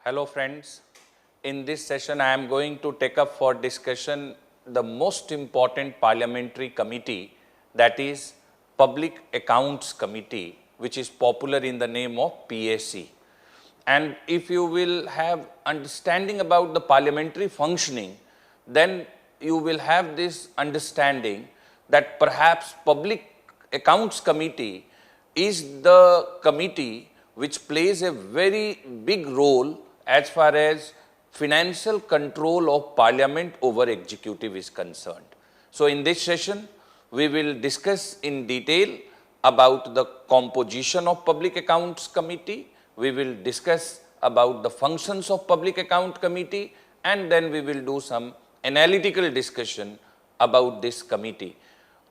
Hello friends, in this session I am going to take up for discussion the most important parliamentary committee, that is Public Accounts Committee, which is popular in the name of PAC. And if you will have understanding about the parliamentary functioning, then you will have this understanding that perhaps Public Accounts Committee is the committee which plays a very big role as far as financial control of parliament over executive is concerned. So in this session, we will discuss in detail about the composition of Public Accounts Committee. We will discuss about the functions of Public Account Committee, and then we will do some analytical discussion about this committee.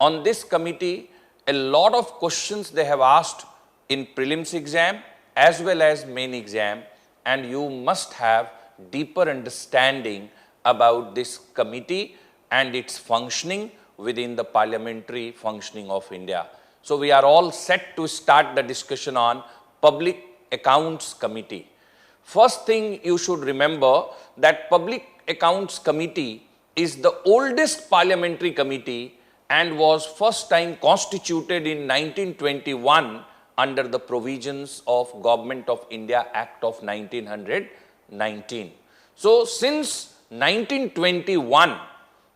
On this committee, a lot of questions they have asked in prelims exam as well as main exam, and you must have deeper understanding about this committee and its functioning within the parliamentary functioning of India. So we are all set to start the discussion on Public Accounts Committee. First thing you should remember that Public Accounts Committee is the oldest parliamentary committee and was first time constituted in 1921 under the provisions of Government of India Act of 1919. So since 1921,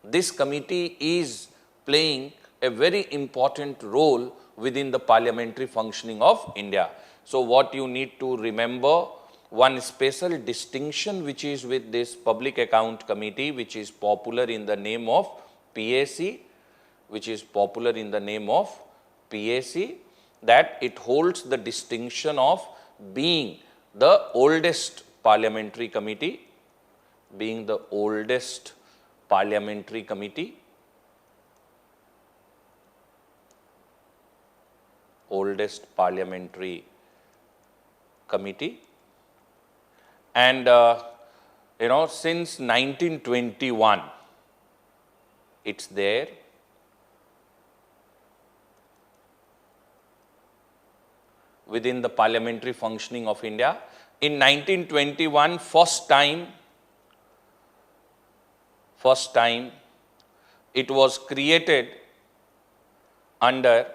this committee is playing a very important role within the parliamentary functioning of India. So what you need to remember, one special distinction which is with this Public Account Committee, which is popular in the name of PAC, that it holds the distinction of being the oldest parliamentary committee, and since 1921 it's there. Within the parliamentary functioning of India. In 1921, first time it was created under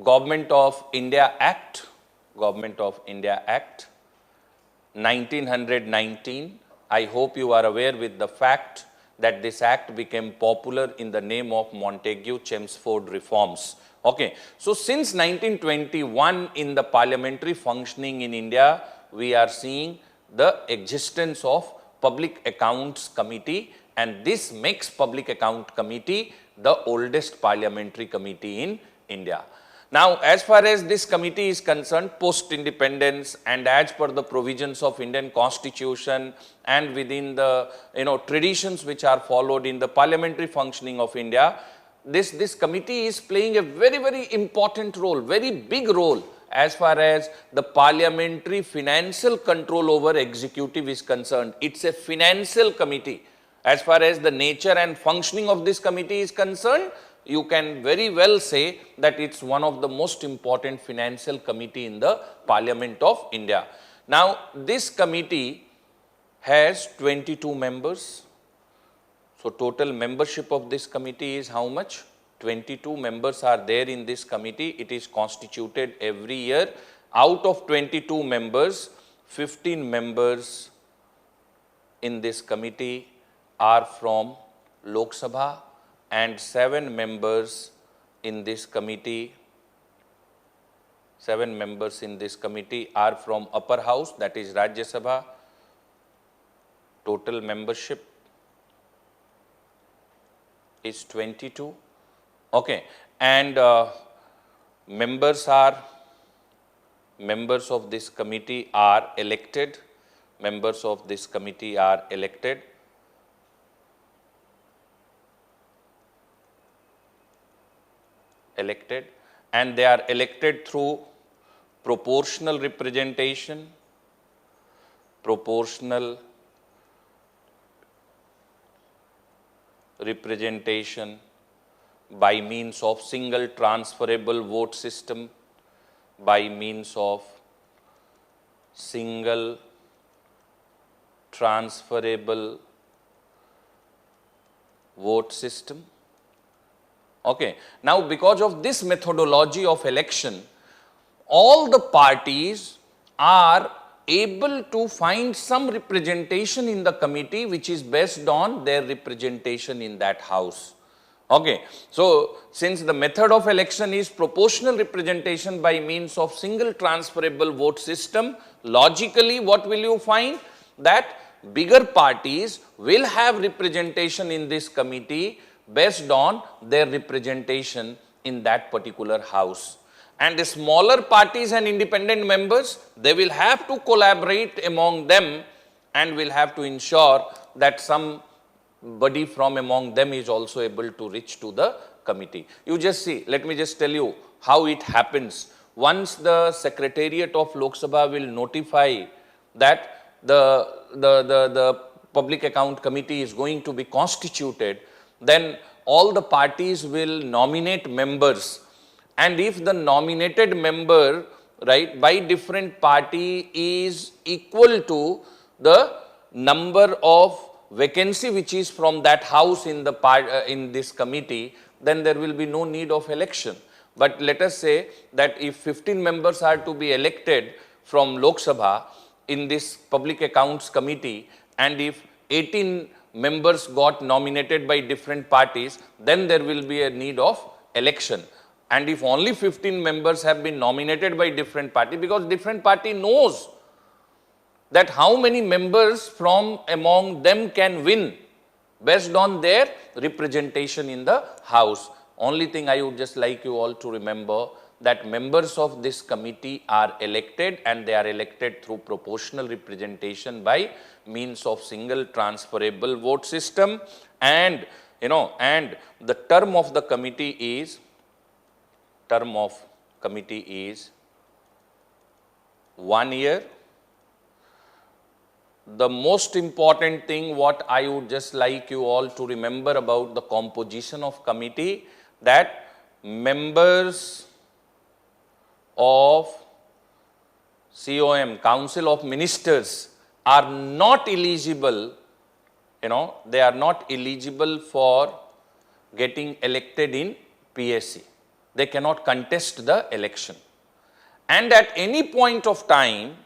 Government of India Act 1919. I hope you are aware with the fact that this act became popular in the name of Montagu-Chelmsford reforms. Okay, so since 1921 in the parliamentary functioning in India, we are seeing the existence of Public Accounts Committee, and this makes Public Account Committee the oldest parliamentary committee in India. Now, as far as this committee is concerned, post-independence and as per the provisions of Indian Constitution and within the traditions which are followed in the parliamentary functioning of India, this committee is playing a very, very important role, very big role as far as the parliamentary financial control over executive is concerned. It's a financial committee. As far as the nature and functioning of this committee is concerned, you can very well say that it's one of the most important financial committee in the Parliament of India. Now, this committee has 22 members. So total membership of this committee is how much? 22 members are there in this committee. It is constituted every year. Out of 22 members, 15 members in this committee are from Lok Sabha and 7 members in this committee are from upper house, that is Rajya Sabha. Total membership is 22. Okay, and members of this committee are elected. And they are elected through proportional representation by means of single transferable vote system, by means of single transferable vote system. Okay. Now, because of this methodology of election, all the parties are able to find some representation in the committee which is based on their representation in that house. Okay. So, since the method of election is proportional representation by means of single transferable vote system, logically what will you find? That bigger parties will have representation in this committee based on their representation in that particular house. And the smaller parties and independent members, they will have to collaborate among them and will have to ensure that somebody from among them is also able to reach to the committee. You just see, let me just tell you how it happens. Once the Secretariat of Lok Sabha will notify that the Public Account Committee is going to be constituted, then all the parties will nominate members. And if the nominated member, right, by different party is equal to the number of vacancy which is from that house in the in this committee, then there will be no need of election. But let us say that if 15 members are to be elected from Lok Sabha in this Public Accounts Committee, and if 18 members got nominated by different parties, then there will be a need of election. And if only 15 members have been nominated by different party, because different party knows that how many members from among them can win based on their representation in the house. Only thing I would just like you all to remember, that members of this committee are elected, and they are elected through proportional representation by means of single transferable vote system. And and the term of the committee is 1 year. The most important thing what I would just like you all to remember about the composition of committee, that members of COM, Council of Ministers, are not eligible, they are not eligible for getting elected in PSC. They cannot contest the election. And at any point of time,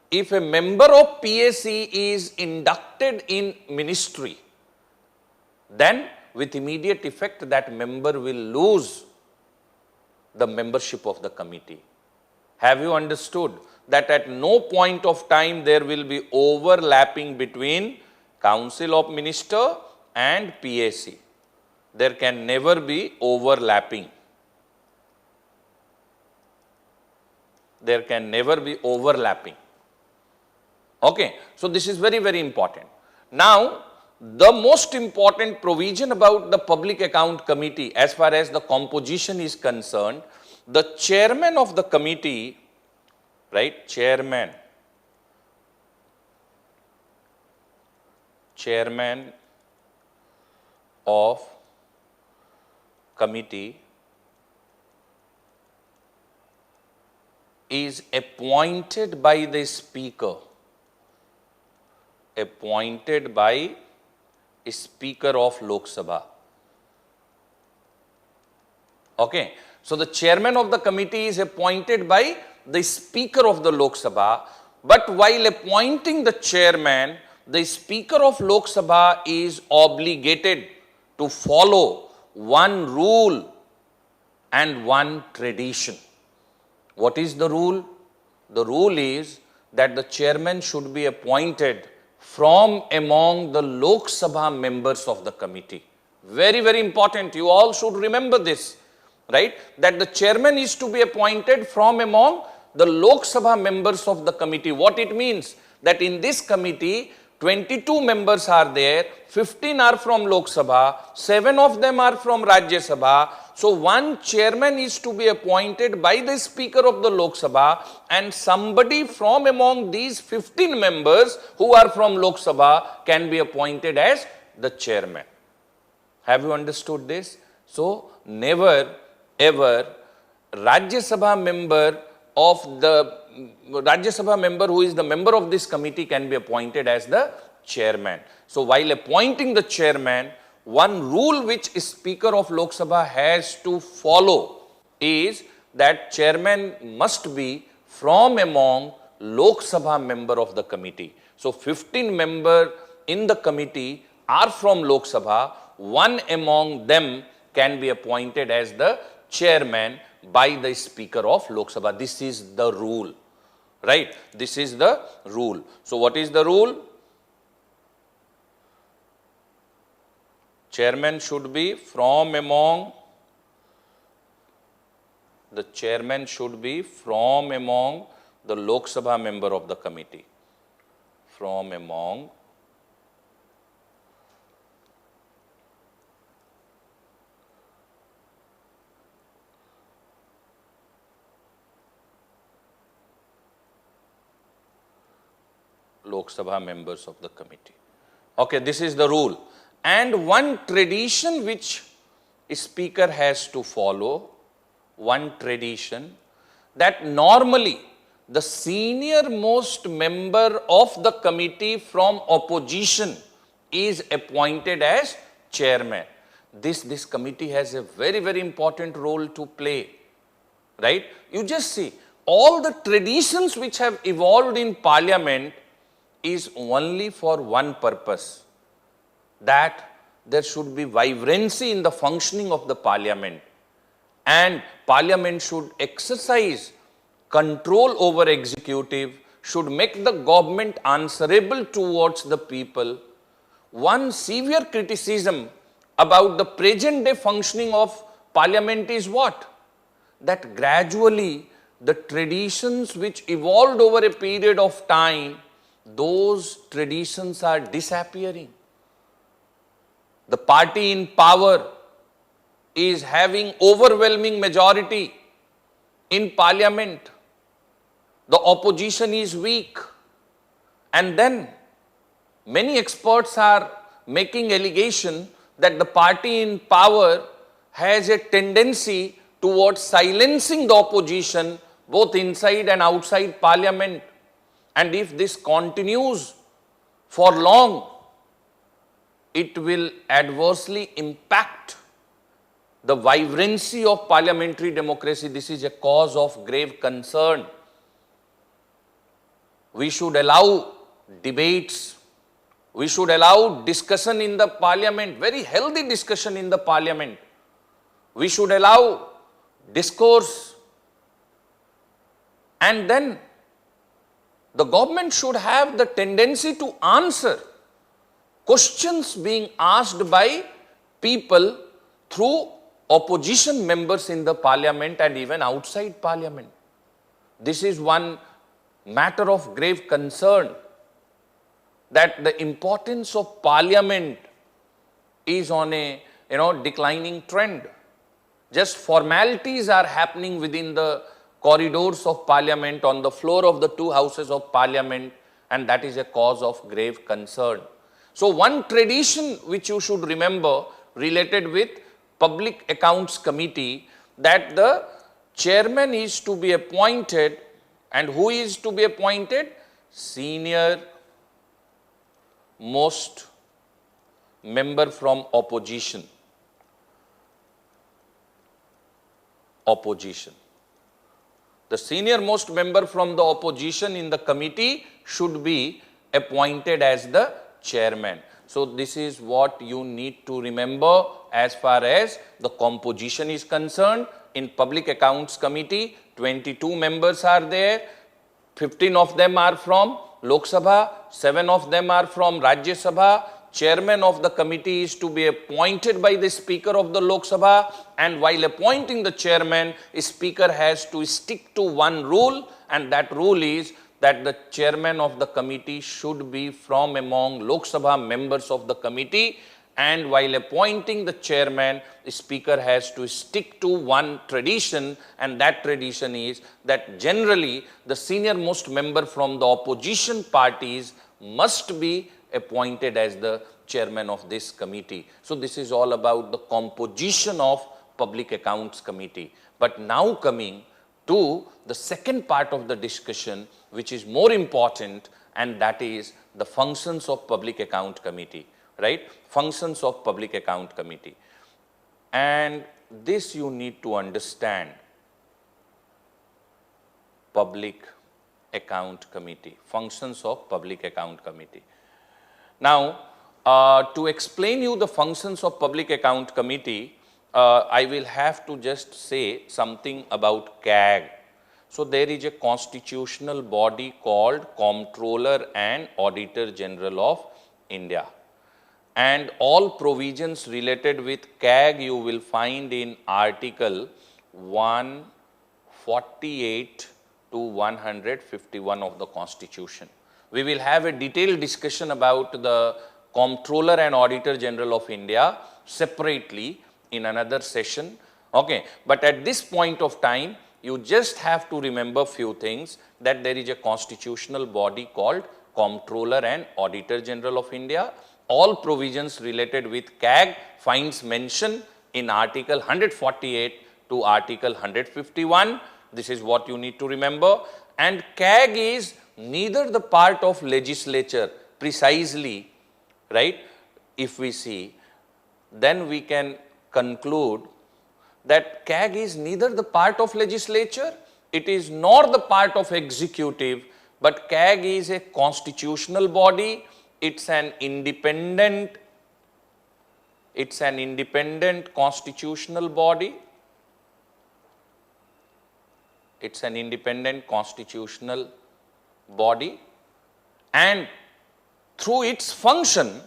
if a member of PSC is inducted in ministry, then with immediate effect that member will lose the membership of the committee. Have you understood that at no point of time there will be overlapping between Council of Minister and PSC? There can never be overlapping. There can never be overlapping. Okay, so this is very, very important. Now, the most important provision about the Public Account Committee as far as the composition is concerned, the chairman of the committee, right, chairman of committee is appointed by the speaker. Appointed by Speaker of Lok Sabha. Okay. So the chairman of the committee is appointed by the Speaker of the Lok Sabha, but while appointing the chairman, the Speaker of Lok Sabha is obligated to follow one rule and one tradition. What is the rule? The rule is that the chairman should be appointed from among the Lok Sabha members of the committee. Very, very important. You all should remember this, right? That the chairman is to be appointed from among the Lok Sabha members of the committee. What it means? That in this committee, 22 members are there, 15 are from Lok Sabha, 7 of them are from Rajya Sabha. So one chairman is to be appointed by the Speaker of the Lok Sabha, and somebody from among these 15 members who are from Lok Sabha can be appointed as the chairman. Have you understood this? So never ever Rajya Sabha member of the Rajya Sabha member who is the member of this committee can be appointed as the chairman. So while appointing the chairman, one rule which Speaker of Lok Sabha has to follow is that chairman must be from among Lok Sabha member of the committee. So 15 members in the committee are from Lok Sabha. One among them can be appointed as the chairman by the Speaker of Lok Sabha. This is the rule, right? This is the rule. So what is the rule? Chairman should be from among, the chairman should be from among the Lok Sabha member of the committee. From among Lok Sabha members of the committee. Okay, this is the rule. And one tradition which Speaker has to follow, one tradition, that normally the senior most member of the committee from opposition is appointed as chairman. This committee has a very, very important role to play, right? You just see, all the traditions which have evolved in parliament is only for one purpose, that there should be vibrancy in the functioning of the parliament, and parliament should exercise control over executive, should make the government answerable towards the people. One severe criticism about the present day functioning of parliament is what? That gradually the traditions which evolved over a period of time, those traditions are disappearing. The party in power is having overwhelming majority in parliament. The opposition is weak. And then many experts are making allegation that the party in power has a tendency towards silencing the opposition both inside and outside parliament. And if this continues for long, it will adversely impact the vibrancy of parliamentary democracy. This is a cause of grave concern. We should allow debates. We should allow discussion in the parliament, very healthy discussion in the parliament. We should allow discourse. And then the government should have the tendency to answer questions being asked by people through opposition members in the parliament and even outside parliament. This is one matter of grave concern, that the importance of parliament is on a declining trend. Just formalities are happening within the corridors of parliament, on the floor of the two houses of parliament, and that is a cause of grave concern. So one tradition which you should remember related with Public Accounts Committee, that the chairman is to be appointed, and who is to be appointed? Senior most member from opposition. Opposition. The senior most member from the opposition in the committee should be appointed as the chairman. So this is what you need to remember as far as the composition is concerned. In Public Accounts Committee, 22 members are there. 15 of them are from Lok Sabha, 7 of them are from Rajya Sabha. Chairman of the committee is to be appointed by the Speaker of the Lok Sabha, and while appointing the chairman, the Speaker has to stick to one rule, and that rule is that the chairman of the committee should be from among Lok Sabha members of the committee, and while appointing the chairman, the Speaker has to stick to one tradition, and that tradition is that generally the senior most member from the opposition parties must be appointed as the chairman of this committee. So this is all about the composition of Public Accounts Committee. But now coming to the second part of the discussion, which is more important, and that is the functions of Public Account Committee, right? Functions of Public Account Committee. And this you need to understand. Public Account Committee, functions of Public Account Committee. Now, to explain you the functions of Public Account Committee, I will have to just say something about CAG. So, there is a constitutional body called Comptroller and Auditor General of India. And all provisions related with CAG you will find in Article 148 to 151 of the Constitution. We will have a detailed discussion about the Comptroller and Auditor General of India separately in another session. Okay, but at this point of time, you just have to remember few things, that there is a constitutional body called Comptroller and Auditor General of India. All provisions related with CAG finds mention in Article 148 to Article 151. This is what you need to remember. And CAG is neither the part of legislature precisely, right? If we see, then we can conclude that CAG is neither the part of legislature, it is nor the part of executive, but CAG is a constitutional body. It's an independent constitutional body. It's an independent constitutional body, and through its function,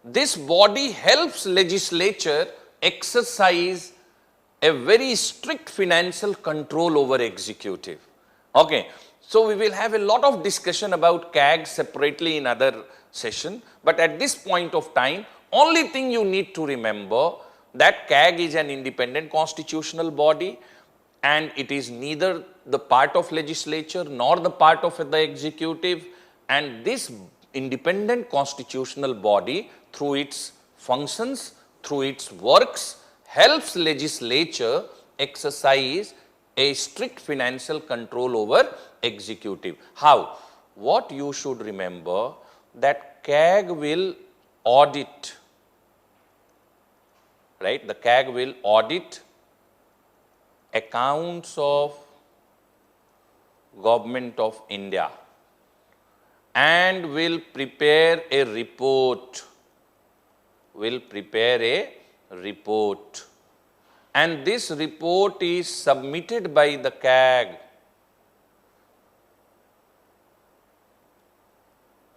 this body helps legislature exercise a very strict financial control over executive. Okay. So, we will have a lot of discussion about CAG separately in other session, but at this point of time, only thing you need to remember that CAG is an independent constitutional body, and it is neither the part of legislature nor the part of the executive, and this independent constitutional body through its functions, through its works, helps legislature exercise a strict financial control over executive. How? What you should remember, that CAG will audit, right? The CAG will audit accounts of Government of India and will prepare a report, and this report is submitted by the CAG,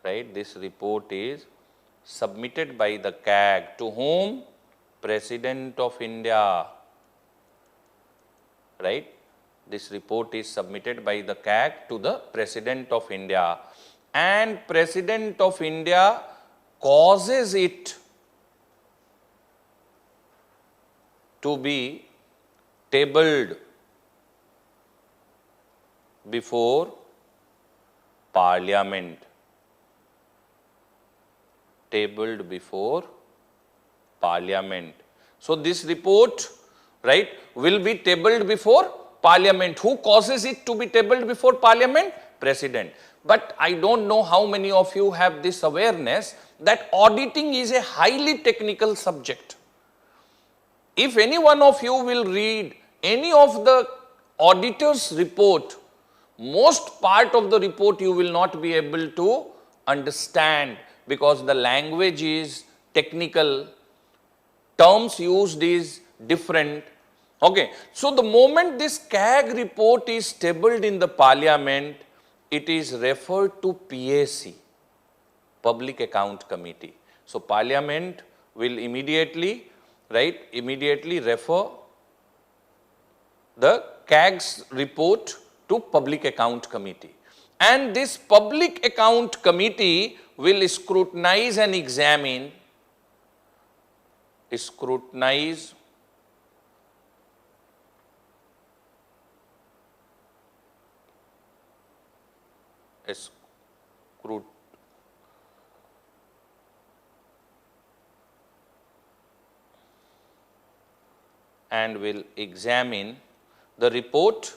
right? This report is submitted by the CAG to whom? President of India, right? This report is submitted by the CAG to the President of India, and President of India causes it to be tabled before Parliament. Tabled before Parliament. So, this report, right, will be tabled before Parliament. Who causes it to be tabled before Parliament? President. But I don't know how many of you have this awareness that auditing is a highly technical subject. If any one of you will read any of the auditor's report, most part of the report you will not be able to understand, because the language is technical, terms used is different. Okay. So, the moment this CAG report is tabled in the Parliament, it is referred to PAC, Public Account Committee. So, Parliament will immediately, right, refer the CAG's report to Public Account Committee. And this Public Account Committee will scrutinize and examine, and will examine the report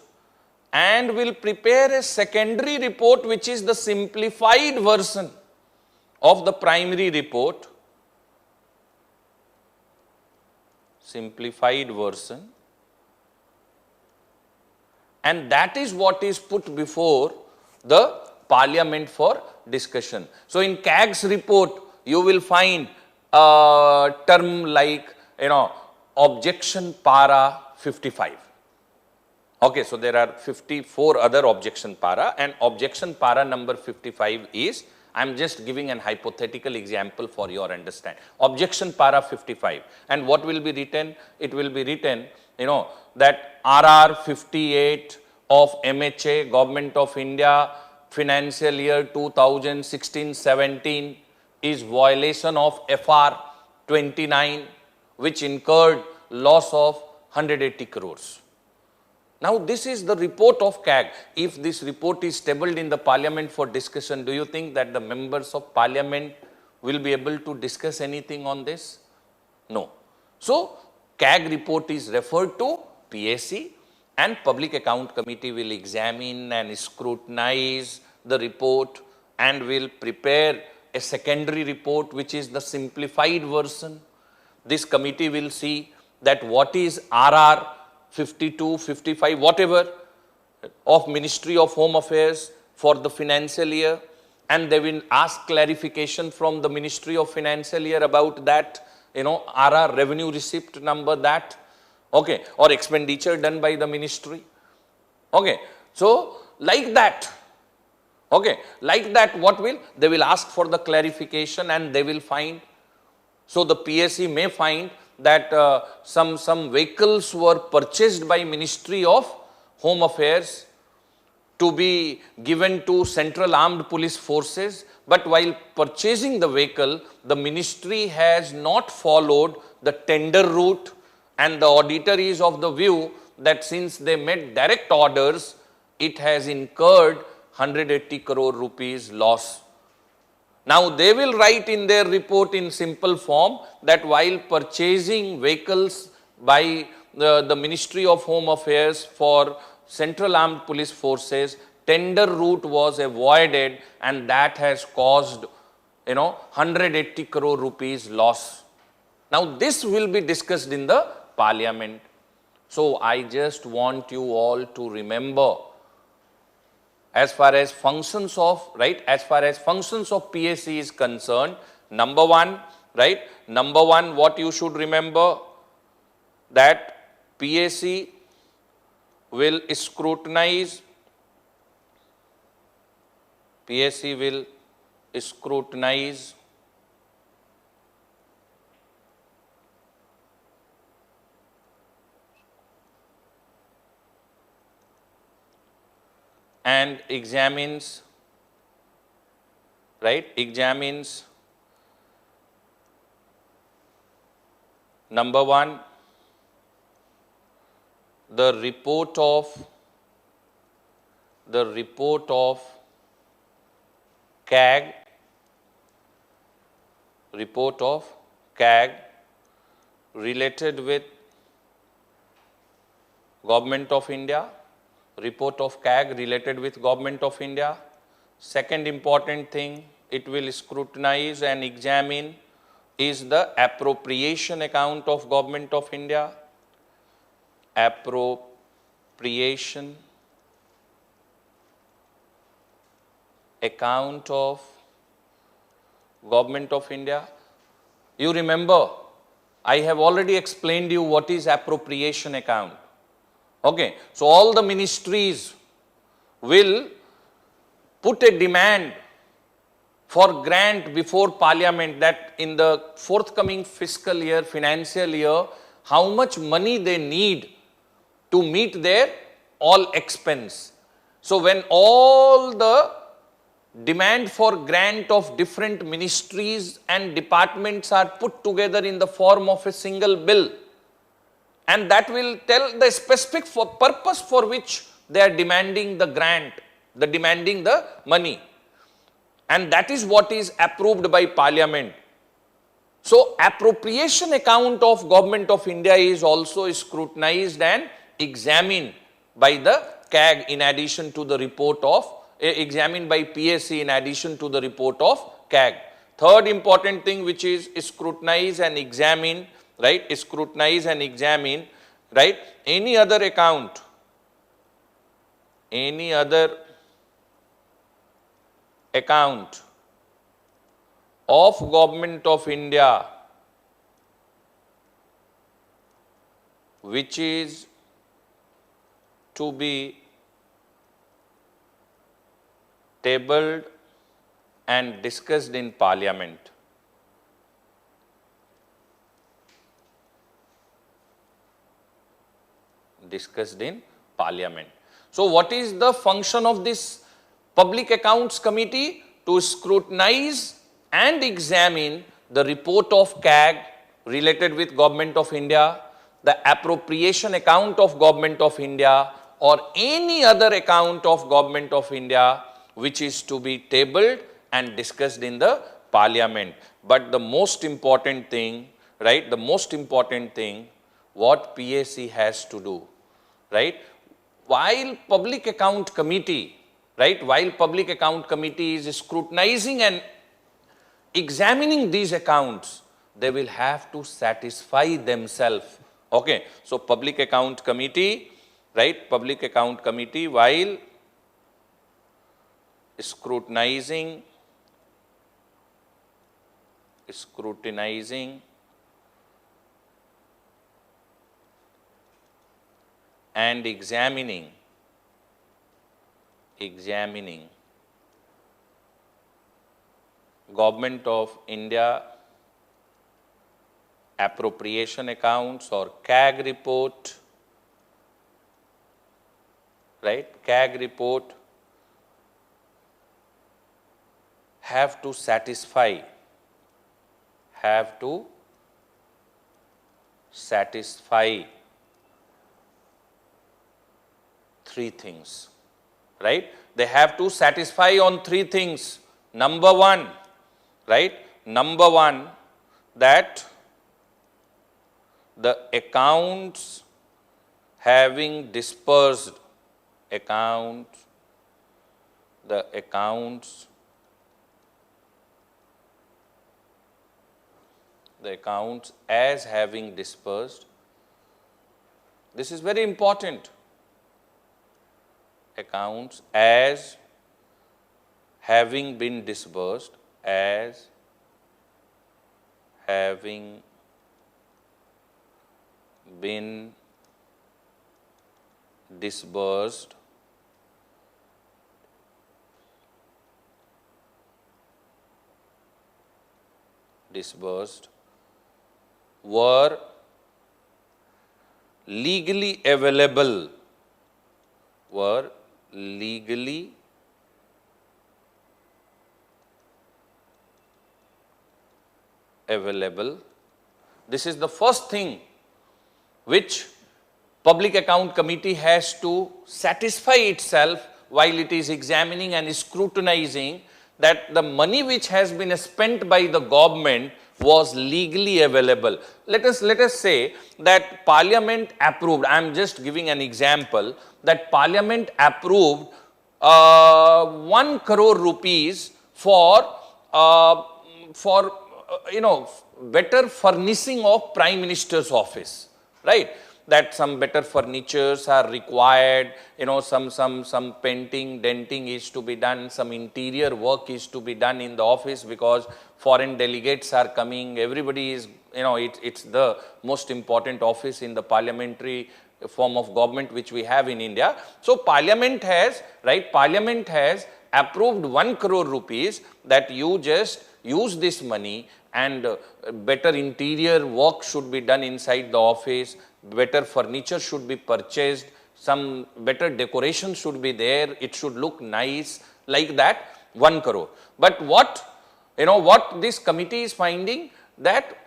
and will prepare a secondary report which is the simplified version of the primary report, simplified version, and that is what is put before the Parliament for discussion. So in CAG's report, you will find a term like, objection para 55. Okay, so there are 54 other objection para, and objection para number 55 is, I am just giving an hypothetical example for your understanding. Objection para 55. And what will be written? It will be written, that RR 58 of MHA, Government of India, financial year 2016-17 is violation of FR 29, which incurred loss of 180 crores. Now, this is the report of CAG. If this report is tabled in the Parliament for discussion, do you think that the members of Parliament will be able to discuss anything on this? No. So, CAG report is referred to PAC, and Public Account Committee will examine and scrutinize the report and will prepare a secondary report which is the simplified version. This committee will see that what is RR 52, 55, whatever of Ministry of Home Affairs for the financial year, and they will ask clarification from the Ministry of Financial Year about that, RR revenue receipt number that, okay, or expenditure done by the ministry. Okay, so like that, okay, like that what will, they will ask for the clarification and they will find. So the PSC may find that some vehicles were purchased by Ministry of Home Affairs to be given to Central Armed Police Forces, but while purchasing the vehicle, the ministry has not followed the tender route, and the auditor is of the view that since they made direct orders, it has incurred 180 crore rupees loss. Now, they will write in their report in simple form that while purchasing vehicles by the Ministry of Home Affairs for Central Armed Police Forces, tender route was avoided, and that has caused, 180 crore rupees loss. Now, this will be discussed in the Parliament. So, I just want you all to remember, as far as functions of, as far as functions of PAC is concerned, number one, what you should remember, that PAC will scrutinize, and examines, number one, the report of CAG, related with Government of India, Second important thing it will scrutinize and examine is the appropriation account of Government of India, appropriation account of Government of India. You remember, I have already explained you what is appropriation account. Okay, so all the ministries will put a demand for grant before Parliament that in the forthcoming fiscal year, financial year, how much money they need to meet their all expense. So when all the demand for grant of different ministries and departments are put together in the form of a single bill, and that will tell the specific purpose for which they are demanding the grant, demanding the money. And that is what is approved by Parliament. So, appropriation account of Government of India is also scrutinized and examined by the CAG in addition to the report of, examined by PSC in addition to the report of CAG. Third important thing, which is scrutinize and examine, right? Scrutinize and examine, right? Any other account of Government of India which is to be tabled and discussed in Parliament. Discussed in Parliament. So what is the function of this Public Accounts Committee? To scrutinize and examine the report of CAG related with Government of India, the appropriation account of Government of India, or any other account of Government of India which is to be tabled and discussed in the Parliament. But the most important thing, right, the most important thing what PSC has to do, right, while Public Account Committee, right, while Public Account Committee is scrutinizing and examining these accounts, they will have to satisfy themselves. Okay, so Public Account Committee, right, Public Account Committee, while scrutinizing and examining Government of India appropriation accounts or CAG report, right, CAG report, have to satisfy three things, right? They have to satisfy on three things. Number one, right? Number one, that the accounts having disbursed, the accounts as having disbursed, this is very important, accounts as having been disbursed, as having been disbursed were legally available, This is the first thing which Public Account Committee has to satisfy itself while it is examining and scrutinizing that the money which has been spent by the government was legally available. Let us say that Parliament approved, I am just giving an example, that Parliament approved 1 crore rupees for better furnishing of Prime Minister's office, right? That some better furnitures are required, some painting, denting is to be done, some interior work is to be done in the office because foreign delegates are coming, everybody is, it's the most important office in the parliamentary form of government which we have in India. So Parliament has approved 1 crore rupees that you just use this money and better interior work should be done inside the office, better furniture should be purchased, some better decoration should be there, it should look nice, like that, 1 crore. But what this committee is finding, that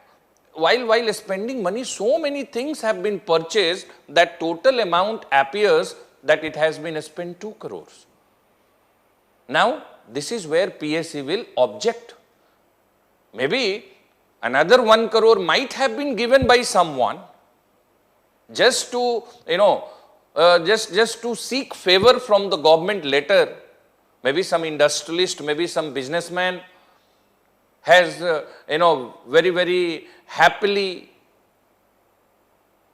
while spending money, so many things have been purchased that total amount appears that it has been spent 2 crores. Now, this is where PSC will object. Maybe another 1 crore might have been given by someone just to, just to seek favor from the government later. Maybe some industrialist, maybe some businessman has, very happily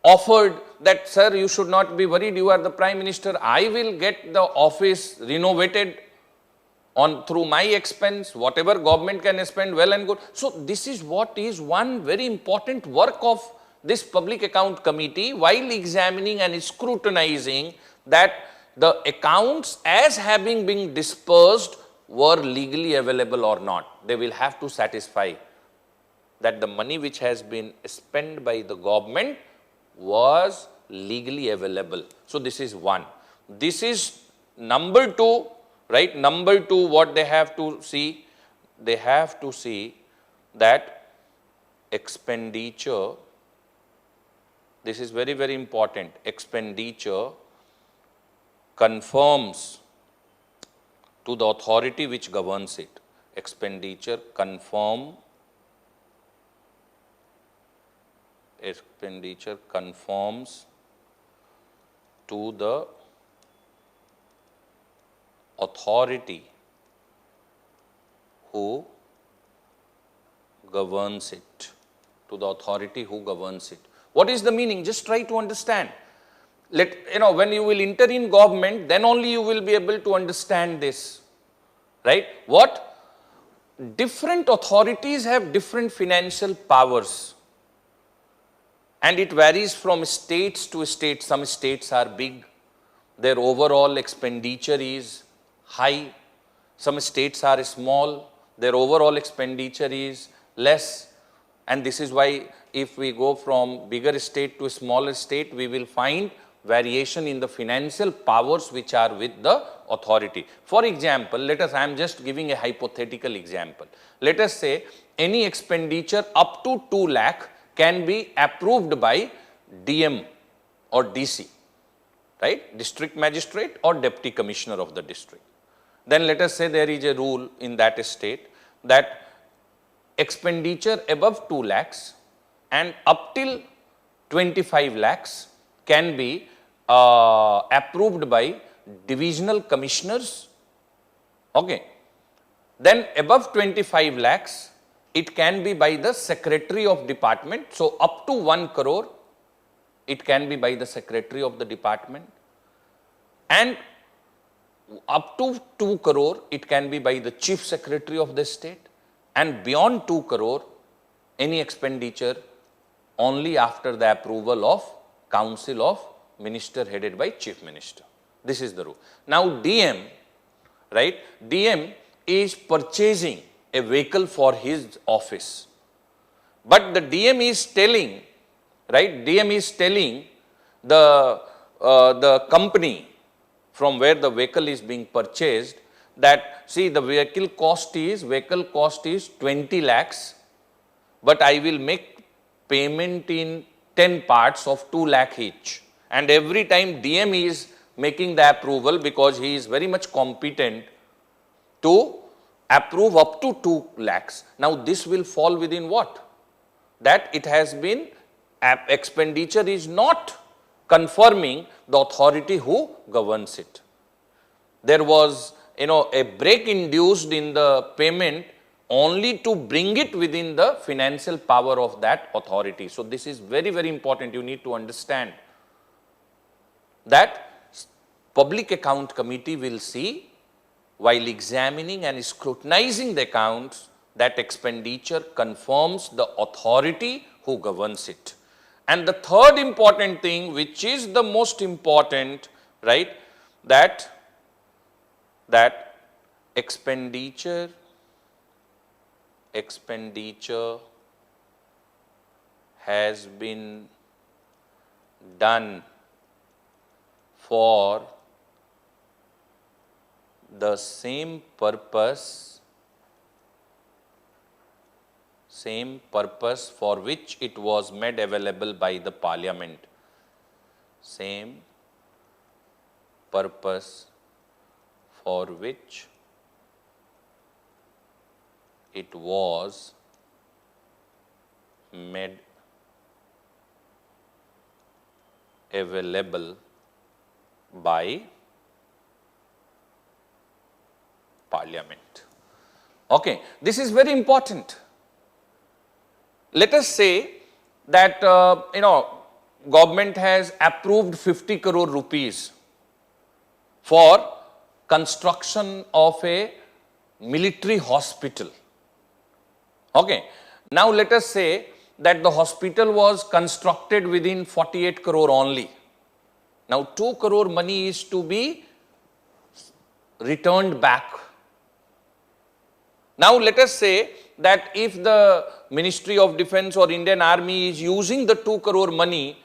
offered that, sir, you should not be worried, you are the Prime Minister, I will get the office renovated through my expense, whatever government can spend, well and good. So this is what is one very important work of this Public Account Committee, while examining and scrutinizing that the accounts as having been dispersed were legally available or not. They will have to satisfy that the money which has been spent by the government was legally available. So this is one. This is number two, right? Number two, what they have to see? They have to see that expenditure, this is very, very important, expenditure conforms to the authority which governs it. Expenditure conforms to the authority who governs it. To the authority who governs it. What is the meaning? Just try to understand. When you will enter in government, then only you will be able to understand this, right? What? Different authorities have different financial powers, and it varies from states to states. Some states are big, their overall expenditure is high. Some states are small, their overall expenditure is less. And this is why if we go from bigger state to smaller state, we will find variation in the financial powers which are with the authority. For example, I am just giving a hypothetical example. Let us say any expenditure up to 2 lakh can be approved by DM or DC, right? District Magistrate or Deputy Commissioner of the district. Then let us say there is a rule in that state that expenditure above 2 lakhs and up till 25 lakhs can be approved by divisional commissioners. Okay. Then above 25 lakhs, it can be by the secretary of department. So up to 1 crore, it can be by the secretary of the department. And up to 2 crore, it can be by the chief secretary of the state. And beyond 2 crore, any expenditure only after the approval of Council of Minister headed by Chief Minister. This is the rule. Now DM, right? DM is purchasing a vehicle for his office. But the DM is telling, right? DM is telling the company from where the vehicle is being purchased that, see, the vehicle cost is 20 lakhs, but I will make payment in 10 parts of 2 lakh each. And every time DM is making the approval because he is very much competent to approve up to 2 lakhs. Now this will fall within what? That it has been, expenditure is not confirming the authority who governs it. There was, a break induced in the payment only to bring it within the financial power of that authority. So this is very, very important. You need to understand that Public Account Committee will see, while examining and scrutinizing the accounts, that expenditure confirms the authority who governs it. And the third important thing, which is the most important, right, that expenditure has been done for the same purpose for which it was made available by the Parliament. Same purpose for which it was made available by Parliament. Okay, this is very important. Let us say that, government has approved 50 crore rupees for construction of a military hospital. Okay. Now let us say that the hospital was constructed within 48 crore only. Now 2 crore money is to be returned back. Now let us say that if the Ministry of Defence or Indian Army is using the 2 crore money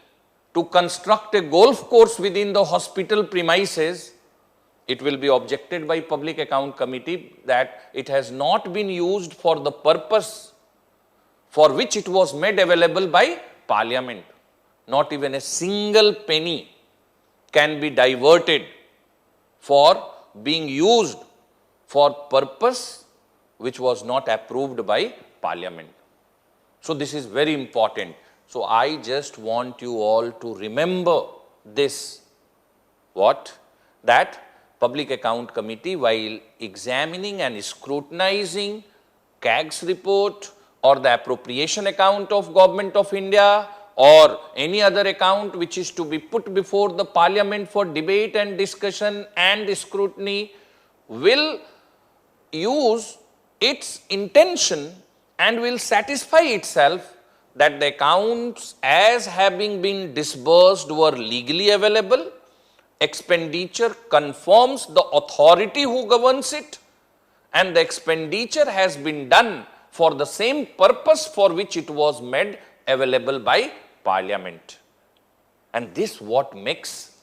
to construct a golf course within the hospital premises, it will be objected by Public Account Committee that it has not been used for the purpose for which it was made available by Parliament. Not even a single penny can be diverted for being used for purpose which was not approved by Parliament. So this is very important. So I just want you all to remember this. What? That Public Account Committee, while examining and scrutinizing CAG's report or the appropriation account of Government of India or any other account which is to be put before the Parliament for debate and discussion and scrutiny, will use its intention and will satisfy itself that the accounts as having been disbursed were legally available, expenditure confirms the authority who governs it, and the expenditure has been done for the same purpose for which it was made available by Parliament. And this what makes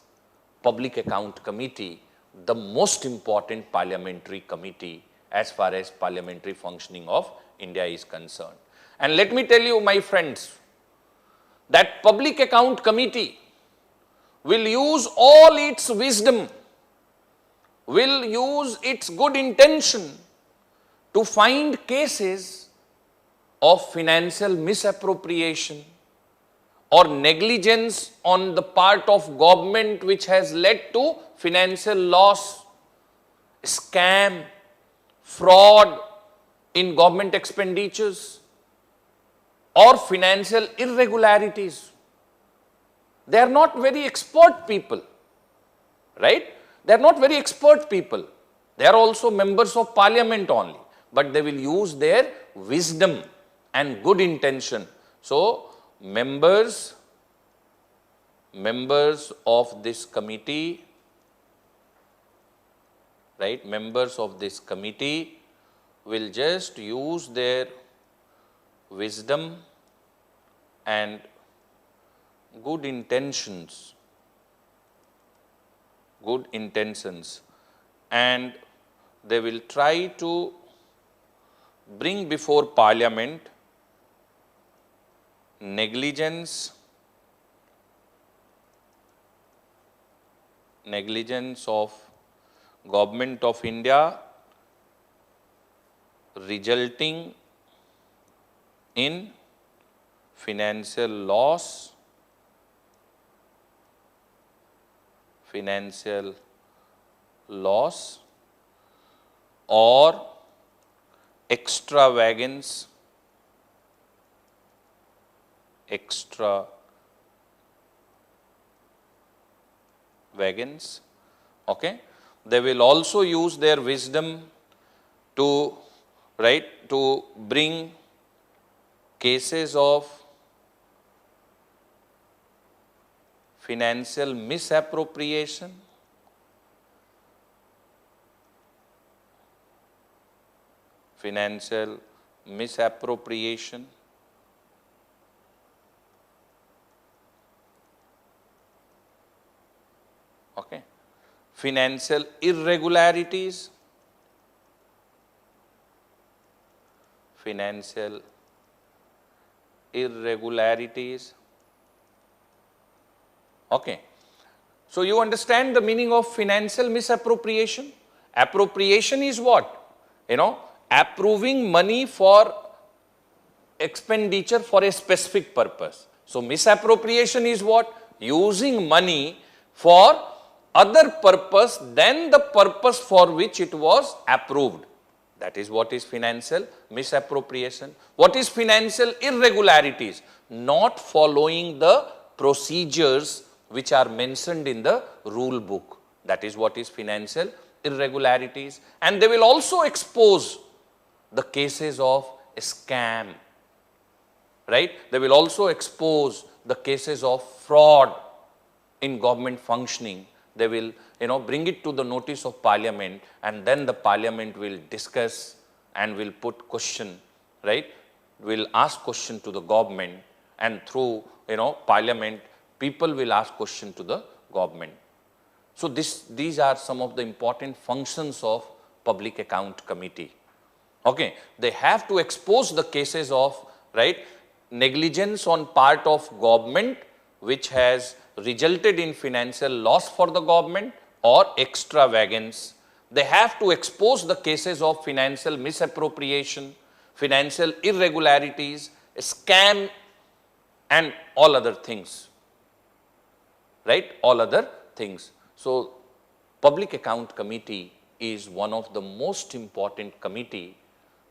Public Account Committee the most important parliamentary committee as far as parliamentary functioning of India is concerned. And let me tell you, my friends, that Public Account Committee will use all its wisdom, will use its good intention to find cases of financial misappropriation or negligence on the part of government which has led to financial loss, scam, fraud in government expenditures or financial irregularities. They are not very expert people, right? They are not very expert people. They are also members of Parliament only, but they will use their wisdom and good intention. So, members of this committee, right? Members of this committee will just use their wisdom and good intentions, and they will try to bring before Parliament negligence of Government of India resulting in financial loss, or extravagance, okay. They will also use their wisdom to, to bring cases of financial misappropriation, okay, financial irregularities, okay. So you understand the meaning of financial misappropriation? Appropriation is what? Approving money for expenditure for a specific purpose. So misappropriation is what? Using money for other purpose than the purpose for which it was approved. That is what is financial misappropriation. What is financial irregularities? Not following the procedures which are mentioned in the rule book. That is what is financial irregularities. And they will also expose the cases of scam, right? They will also expose the cases of fraud in government functioning. They will, bring it to the notice of parliament, and then the parliament will discuss and will put question, right? Will ask question to the government, and through, parliament, people will ask question to the government. So these are some of the important functions of Public Account Committee. Okay, they have to expose the cases of, right, negligence on part of government which has resulted in financial loss for the government or extravagance. They have to expose the cases of financial misappropriation, financial irregularities, scam, and all other things, right? All other things. So, Public Account Committee is one of the most important committee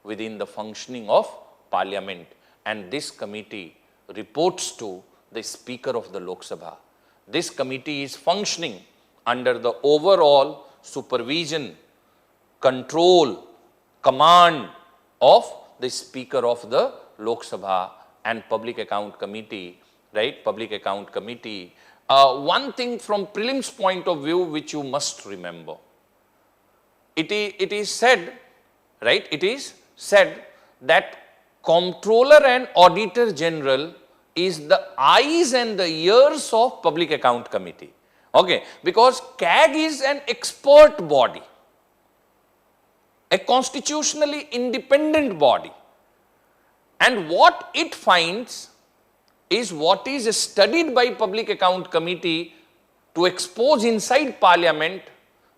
within the functioning of Parliament, and this committee reports to the Speaker of the Lok Sabha. This committee is functioning under the overall supervision, control, command of the Speaker of the Lok Sabha and Public Account Committee, right? Public Account Committee. One thing from prelims point of view which you must remember, it is said, right? It is said that Comptroller and Auditor General is the eyes and the ears of Public Account Committee. Okay, because CAG is an expert body, a constitutionally independent body, and what it finds is what is studied by Public Account Committee to expose inside Parliament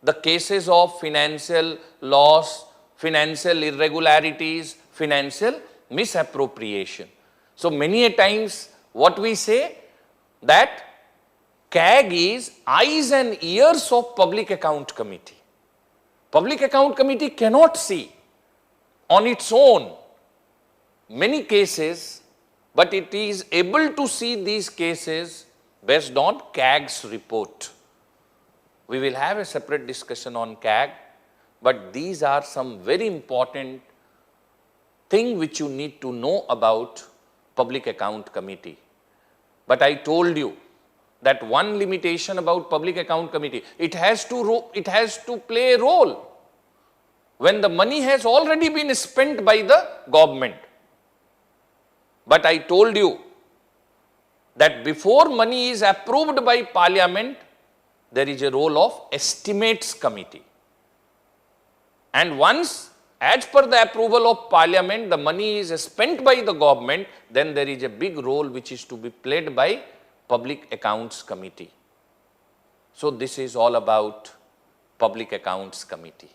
the cases of financial loss, financial irregularities, financial misappropriation. So many a times what we say that CAG is eyes and ears of Public Account Committee. Public Account Committee cannot see on its own many cases, but it is able to see these cases based on CAG's report. We will have a separate discussion on CAG, but these are some very important things which you need to know about Public Account Committee. But I told you that one limitation about Public Account Committee, it has to play a role when the money has already been spent by the government. But I told you that before money is approved by Parliament, there is a role of Estimates Committee. And once, as per the approval of Parliament, the money is spent by the government, then there is a big role which is to be played by Public Accounts Committee. So this is all about Public Accounts Committee.